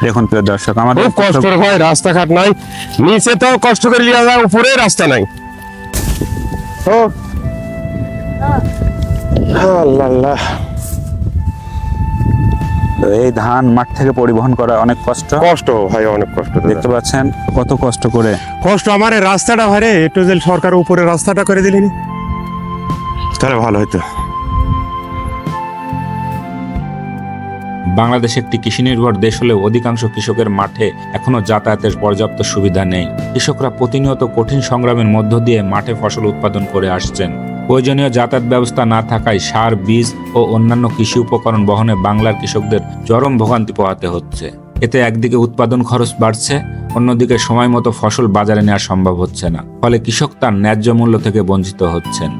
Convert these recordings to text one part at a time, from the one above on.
দেখুন প্রিয় দর্শক, আমাদের খুব কষ্ট হয়, রাস্তাঘাট নাই, নিচে তো কষ্ট করে লিয়া যায়, উপরে রাস্তা নাই। ও আল্লাহ আল্লাহ। এই ধান মাঠ থেকে পরিবহন করা অনেক কষ্ট। কষ্ট ভাই, অনেক কষ্ট। দেখতে পাচ্ছেন কত কষ্ট করে। কষ্ট আমার এই রাস্তাটা ভাই রে, একটু যে সরকার উপরে রাস্তাটা করে দিলেনি তাহলে ভালো হতো। বাংলাদেশ একটি কৃষি নির্ভর দেশ হলেও অধিকাংশ কৃষকের মাঠে এখনো যাতায়াতের পর্যাপ্ত সুবিধা নেই। কৃষকরা প্রতিনিয়ত কঠিন সংগ্রামের মধ্য দিয়ে মাঠে ফসল উৎপাদন করে আসছেন। প্রয়োজনীয় যাতায়াত ব্যবস্থা না থাকায় সার, বীজ ও অন্যান্য কৃষি উপকরণ বহনে বাংলার কৃষকদের চরম ভোগান্তি পোহাতে হচ্ছে। এতে একদিকে উৎপাদন খরচ বাড়ছে, অন্যদিকে সময় মতো ফসল বাজারে নেওয়া সম্ভব হচ্ছে না। ফলে কৃষক তার ন্যায্য মূল্য থেকে বঞ্চিত হচ্ছেন।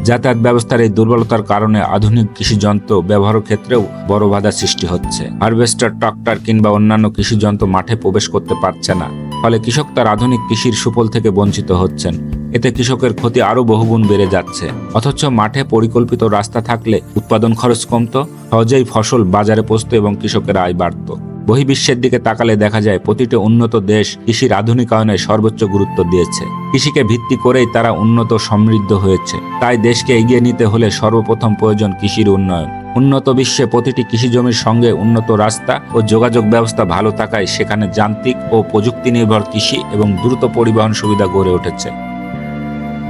যাতায়াত ব্যবস্থার এই দুর্বলতার কারণে আধুনিক কৃষি যন্ত্র ব্যবহারের ক্ষেত্রেও বড় বাধা সৃষ্টি হচ্ছে। হারভেস্টার, ট্রাক্টর কিংবা অন্যান্য কৃষি যন্ত্র মাঠে প্রবেশ করতে পারছে না। ফলে কৃষক তার আধুনিক কৃষির সুফল থেকে বঞ্চিত হচ্ছেন। এতে কৃষকের ক্ষতি আরও বহুগুণ বেড়ে যাচ্ছে। অথচ মাঠে পরিকল্পিত রাস্তা থাকলে উৎপাদন খরচ কমতো, সহজেই ফসল বাজারে পৌঁছতো এবং কৃষকের আয় বাড়ত। বহির্বিশ্বের দিকে তাকালে দেখা যায় প্রতিটি উন্নত দেশ কৃষির আধুনিকায়নে সর্বোচ্চ গুরুত্ব দিয়েছে। কৃষিকে ভিত্তি করেই তারা উন্নত সমৃদ্ধ হয়েছে। তাই দেশকে এগিয়ে নিতে হলে সর্বপ্রথম প্রয়োজন কৃষির উন্নয়ন। উন্নত বিশ্বে প্রতিটি কৃষি জমির সঙ্গে উন্নত রাস্তা ও যোগাযোগ ব্যবস্থা ভালো থাকায় সেখানে যান্ত্রিক ও প্রযুক্তি নির্ভর কৃষি এবং দ্রুত পরিবহন সুবিধা গড়ে উঠেছে।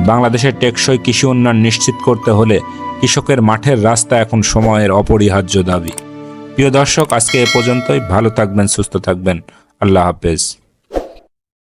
বাংলাদেশের টেকসই কৃষি উন্নয়ন নিশ্চিত করতে হলে কৃষকের মাঠের রাস্তা এখন সময়ের অপরিহার্য দাবি। প্রিয় দর্শক, আজকে এ পর্যন্তই। ভালো থাকবেন, সুস্থ থাকবেন। আল্লাহ হাফেজ।